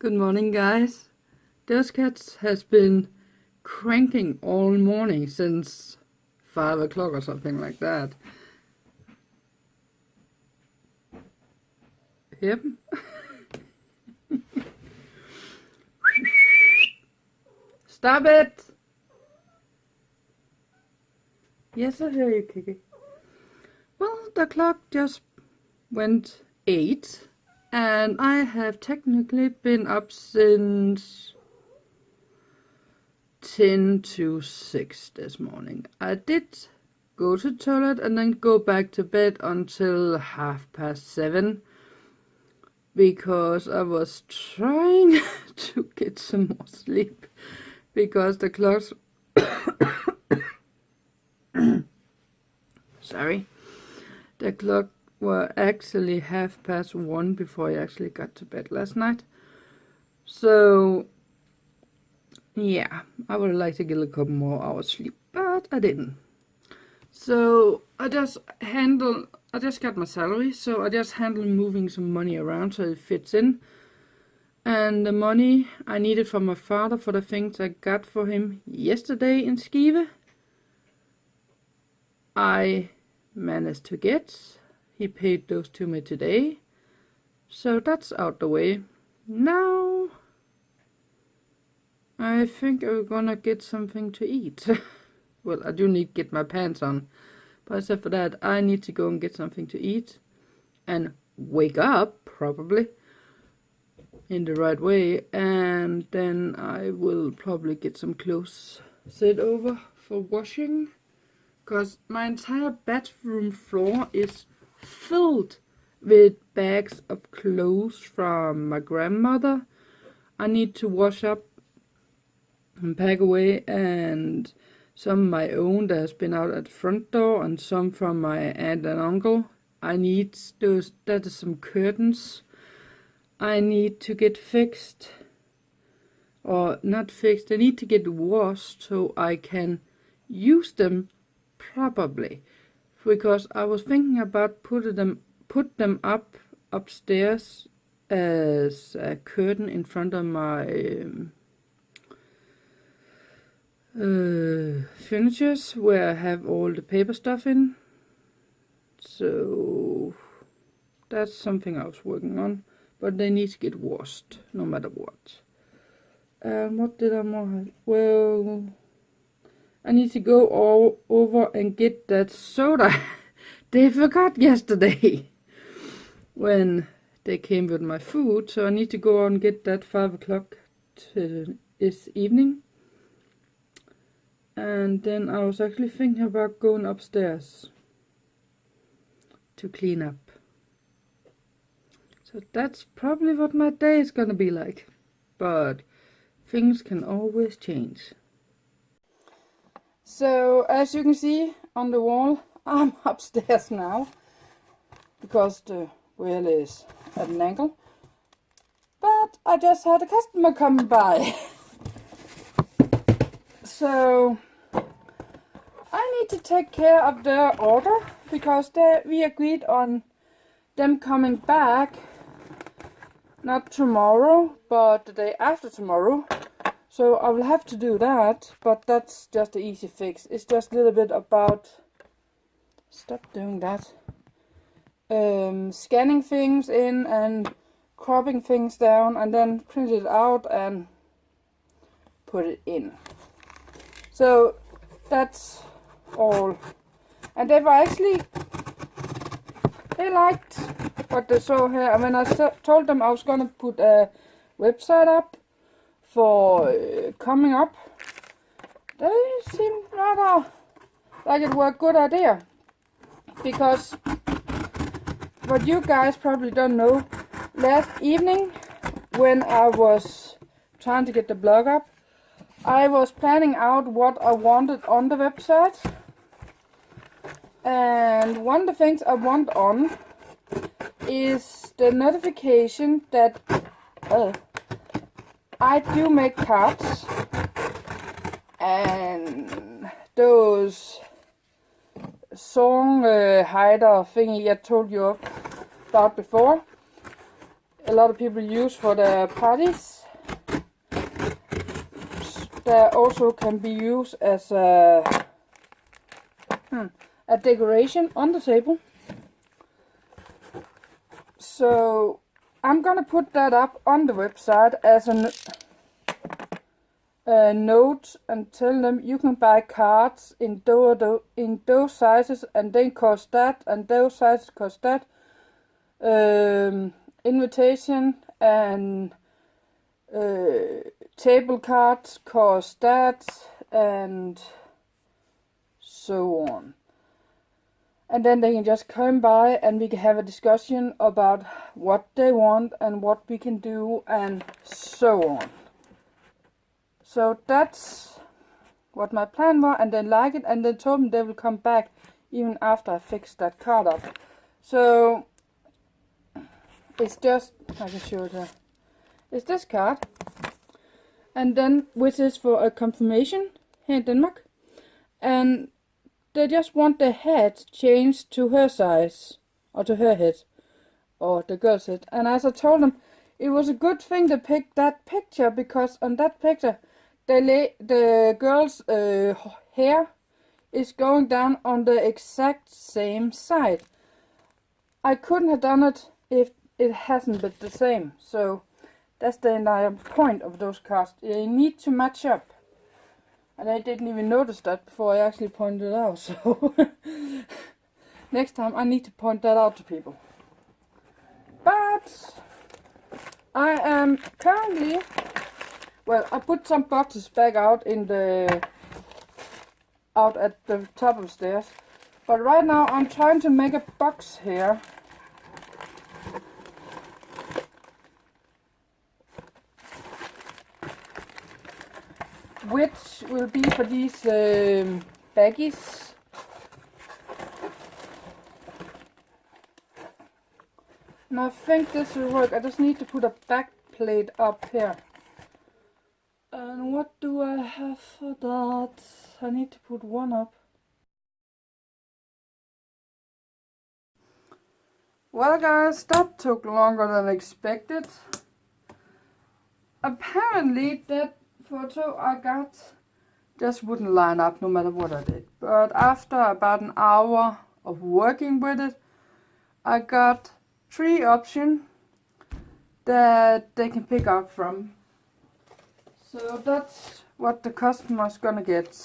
Good morning, guys. Those cats has been cranking all morning since 5 o'clock or something like that. Yep. Stop it! Yes, I hear you, Kiki. Well, the clock just went 8, and I have technically been up since 10 to 6 this morning. I did go to the toilet and then go back to bed until 7:30 because I was trying to get some more sleep because the clocks the clock were actually 1:30 before I actually got to bed last night. So yeah, I would like to get a couple more hours sleep, but I didn't. So I just got my salary, so I just handle moving some money around so it fits in. And the money I needed from my father for the things I got for him yesterday in Skive, I managed to get. He paid those to me today. So that's out the way. Now I think I'm gonna get something to eat. Well, I do need to get my pants on. But except for that, I need to go and get something to eat. And wake up, probably. In the right way. And then I will probably get some clothes set over for washing. Because my entire bathroom floor is filled with bags of clothes from my grandmother. I need to wash up and pack away, and some of my own that has been out at the front door, and some from my aunt and uncle. I need those, that is some curtains I need to get fixed, or not fixed, I need to get washed so I can use them properly, because I was thinking about put them up upstairs as a curtain in front of my furnitures where I have all the paper stuff in. So that's something I was working on, but they need to get washed no matter what. And what did I more have? Well, I need to go all over and get that soda they forgot yesterday when they came with my food. So I need to go and get that 5 o'clock this evening. And then I was actually thinking about going upstairs to clean up. So that's probably what my day is gonna be like. But things can always change. So as you can see on the wall, I'm upstairs now because the wheel is at an angle. But I just had a customer coming by. So I need to take care of their order because we agreed on them coming back not tomorrow but the day after tomorrow. So I will have to do that, but that's just an easy fix. It's just a little bit about, stop doing that, scanning things in and cropping things down and then print it out and put it in. So that's all. And they liked what they saw here. And when I told them I was gonna put a website up for coming up, they seemed rather like it were a good idea. Because what you guys probably don't know, last evening when I was trying to get the blog up, I was planning out what I wanted on the website. And one of the things I want on is the notification that I do make cards, and those song hider thingy I told you about before. a lot of people use for their parties. They also can be used as a decoration on the table. So I'm gonna put that up on the website as a note and tell them you can buy cards in those sizes and they cost that, and those sizes cost that. Invitation and table cards cost that, and so on. And then they can just come by and we can have a discussion about what they want and what we can do and so on. So that's what my plan was, and they like it, and they told me they will come back even after I fix that card up. So it's just, I can show it here. It's this card, and then which is for a confirmation here in Denmark, and they just want the head changed to her size, or to her head, or the girl's head. And as I told them, it was a good thing they picked that picture, because on that picture the girl's hair is going down on the exact same side. I couldn't have done it if it hasn't been the same. So that's the entire point of those cards. They need to match up. And I didn't even notice that before I actually pointed it out. So next time I need to point that out to people. But I am currently, well, I put some boxes back out at the top of the stairs. But right now I'm trying to make a box here. Which will be for these baggies. And I think this will work. I just need to put a back plate up here. And what do I have for that? I need to put one up. Well guys, that took longer than expected. Apparently that photo I got just wouldn't line up no matter what I did. But after about an hour of working with it, I got 3 options that they can pick out from. So that's what the customer's gonna get.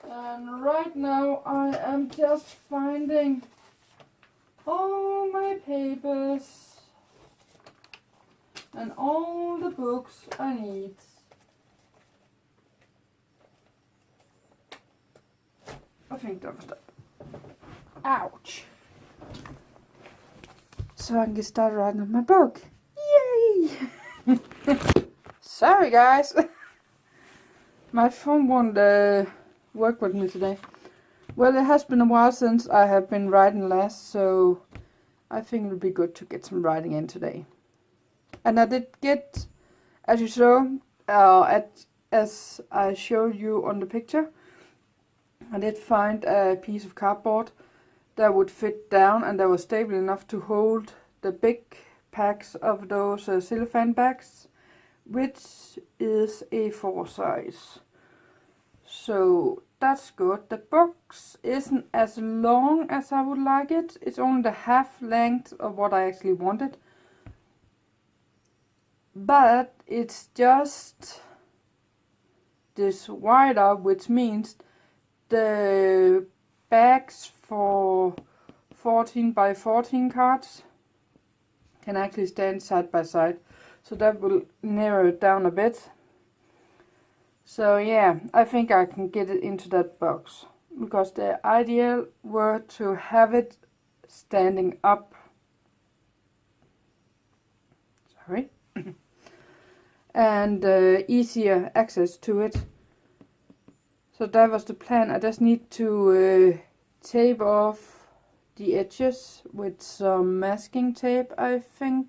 And right now I am just finding all my papers and all the books I need. I think that was that. Ouch. So I can get started writing on my book. Yay! Sorry guys. My phone won't work with me today. Well, it has been a while since I have been writing last, so I think it would be good to get some writing in today. And I did get, as you saw, as I showed you on the picture, I did find a piece of cardboard that would fit down and that was stable enough to hold the big packs of those cellophane bags, which is A4 size. So that's good. The box isn't as long as I would like it. It's only the half length of what I actually wanted. But it's just this wider, which means the bags for 14 by 14 cards can actually stand side by side. So that will narrow it down a bit. So yeah, I think I can get it into that box. Because the idea were to have it standing up. Sorry. And easier access to it. So that was the plan. I just need to tape off the edges with some masking tape, I think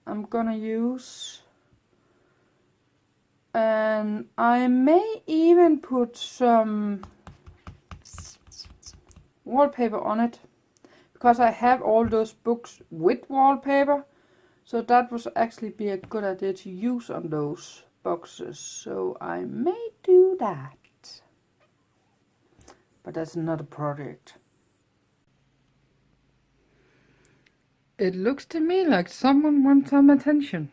I'm gonna use. And I may even put some wallpaper on it, because I have all those books with wallpaper. So that would actually be a good idea to use on those boxes. So I may do that. But that's another project. It looks to me like someone wants some attention.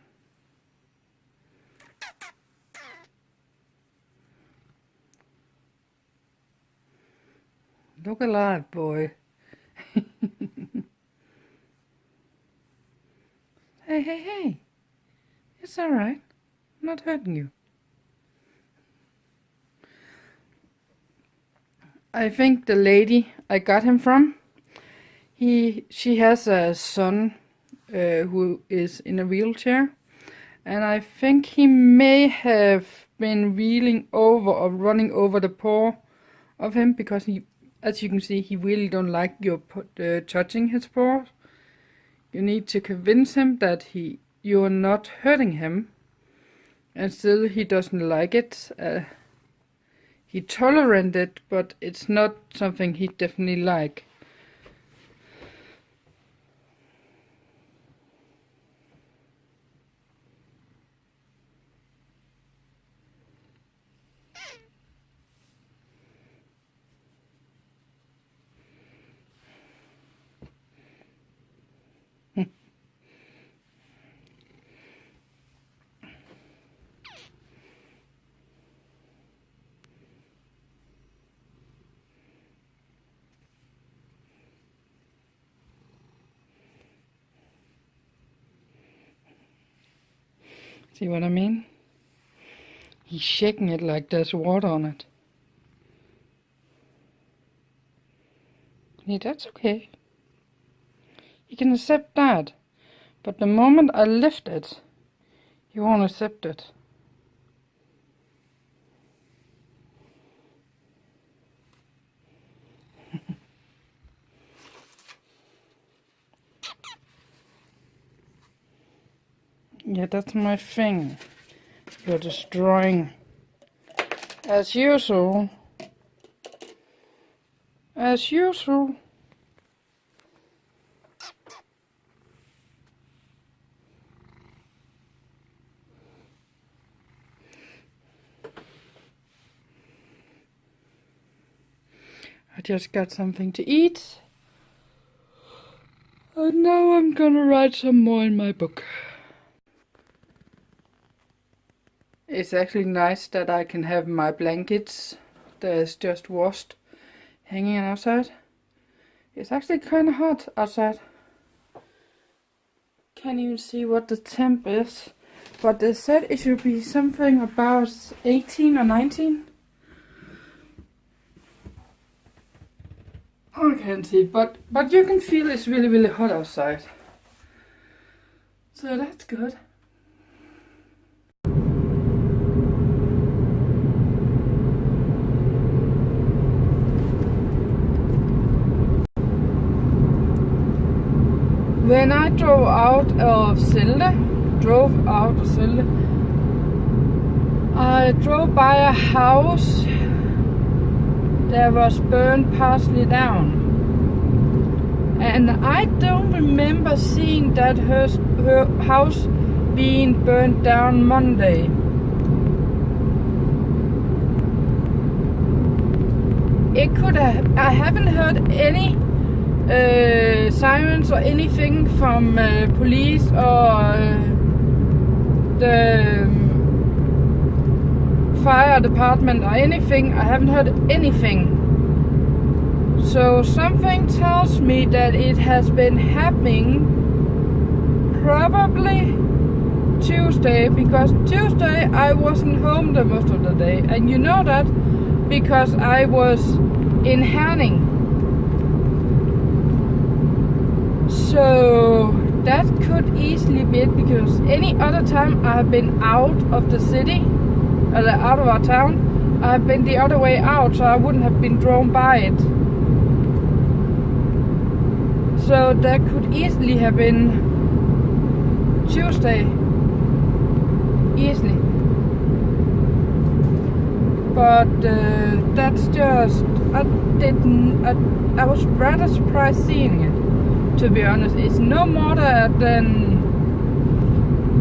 Look alive, boy. Hey. It's alright. I'm not hurting you. I think the lady I got him from, she has a son who is in a wheelchair. And I think he may have been reeling over or running over the paw of him because he, as you can see, he really don't like you touching his paw. You need to convince him that you're not hurting him, and still he doesn't like it. He tolerates it, but it's not something he definitely like. See what I mean? He's shaking it like there's water on it. Yeah, that's okay. He can accept that. But the moment I lift it, he won't accept it. Yeah, that's my thing. You're destroying. As usual. As usual. I just got something to eat. And now I'm gonna write some more in my book. It's actually nice that I can have my blankets that's just washed hanging outside. It's actually kind of hot outside. Can't even see what the temp is, but they said it should be something about 18 or 19. I can't see, but you can feel it's really, really hot outside. So that's good. When I drove out of Selde, I drove by a house that was burned partially down. And I don't remember seeing that her house being burned down Monday. It could have, I haven't heard any sirens or anything from police or the fire department or anything. I haven't heard anything. So something tells me that it has been happening probably Tuesday, because Tuesday I wasn't home the most of the day, and you know that because I was in Herning. So that could easily be it, because any other time I have been out of the city, or out of our town, I have been the other way out, so I wouldn't have been drawn by it. So that could easily have been Tuesday, easily. But that's just, I was rather surprised seeing it. To be honest, it's no more than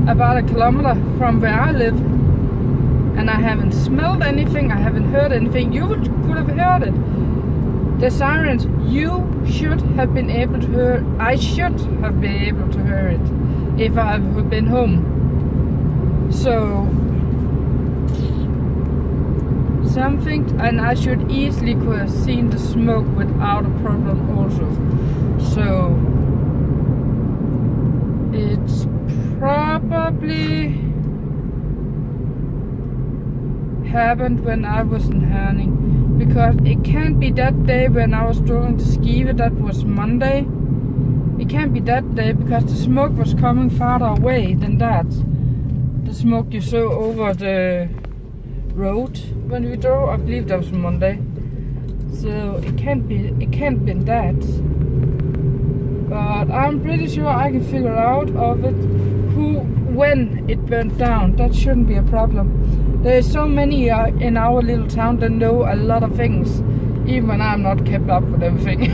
about a kilometer from where I live, and I haven't smelled anything, I haven't heard anything. You could have heard it. The sirens, you should have been able to hear. I should have been able to hear it if I had been home. So something, and I should easily could have seen the smoke without a problem also. So it's probably happened when I was in Herning, because it can't be that day when I was driving to Skive. That was Monday. It can't be that day because the smoke was coming farther away than that. The smoke you saw over the road when we drove, I believe that was Monday. So it can't be that. But I'm pretty sure I can figure out of it when it burnt down. That shouldn't be a problem. There's so many in our little town that know a lot of things, even when I'm not kept up with everything.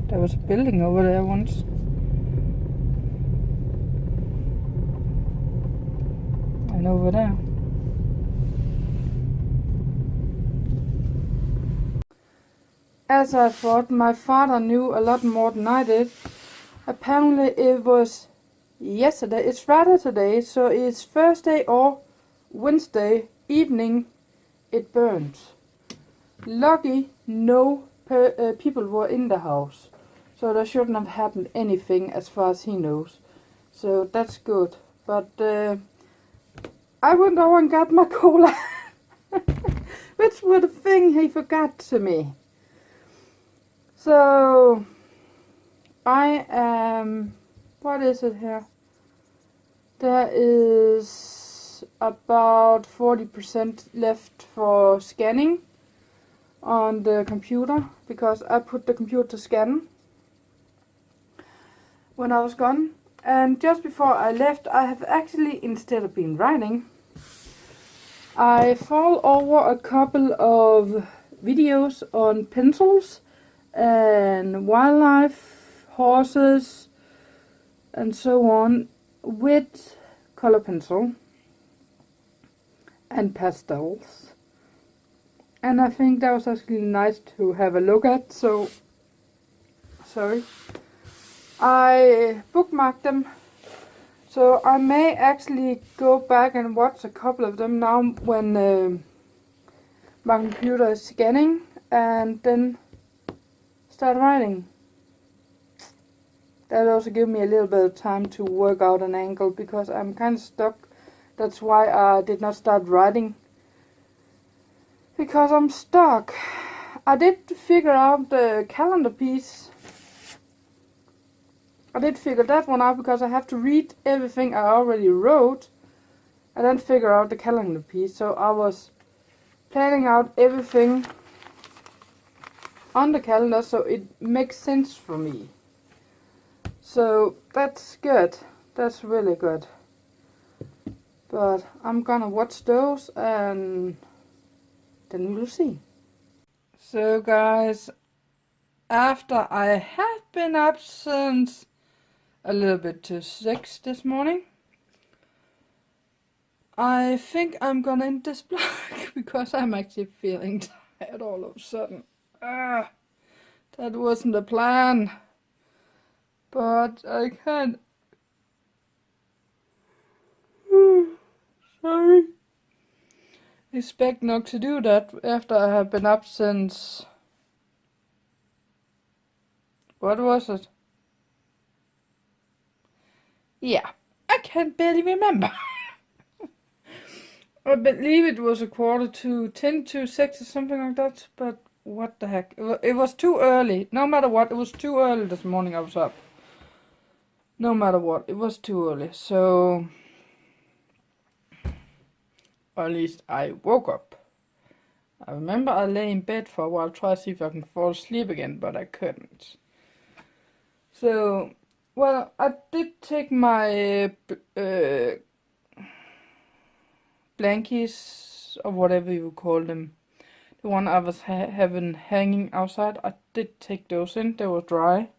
There was a building over there once. And over there. As I thought, my father knew a lot more than I did. Apparently it was yesterday, it's Friday today, so it's Thursday or Wednesday evening it burned. Lucky no people were in the house, so there shouldn't have happened anything as far as he knows. So that's good. But I went over and got my cola, which was the thing he forgot to me. So I am, what is it here? There is about 40% left for scanning on the computer, because I put the computer to scan when I was gone. And just before I left, I have actually, instead of been writing, I fall over a couple of videos on pencils and wildlife, horses and so on, with color pencil and pastels, and I think that was actually nice to have a look at. So sorry, I bookmarked them, so I may actually go back and watch a couple of them now when my computer is scanning, and then start writing. That also give me a little bit of time to work out an angle, because I'm kind of stuck. That's why I did not start writing, because I'm stuck. I did figure out the calendar piece. I did figure that one out, because I have to read everything I already wrote and then figure out the calendar piece. So I was planning out everything on the calendar so it makes sense for me. So that's good. That's really good. But I'm gonna watch those and then we'll see. So guys, after I have been up since a little bit to 6 this morning, I think I'm gonna end this vlog because I'm actually feeling tired all of a sudden. That wasn't the plan, but I can't. Sorry. Expect not to do that after I have been up since. What was it? Yeah, I can't barely remember. I believe it was 10 to 6 or something like that, but what the heck. It was too early. No matter what, it was too early this morning I was up. No matter what, it was too early. So, or at least I woke up. I remember I lay in bed for a while, try to see if I can fall asleep again, but I couldn't. So, well, I did take my blankies, or whatever you call them, The one I was having hanging outside, I did take those in. They were dry.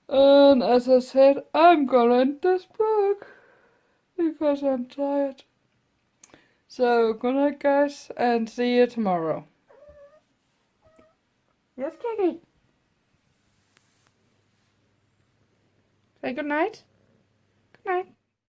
And as I said, I'm gonna end this book because I'm tired. So, good night, guys, and see you tomorrow. Yes, Kiki. Say good night. Good night.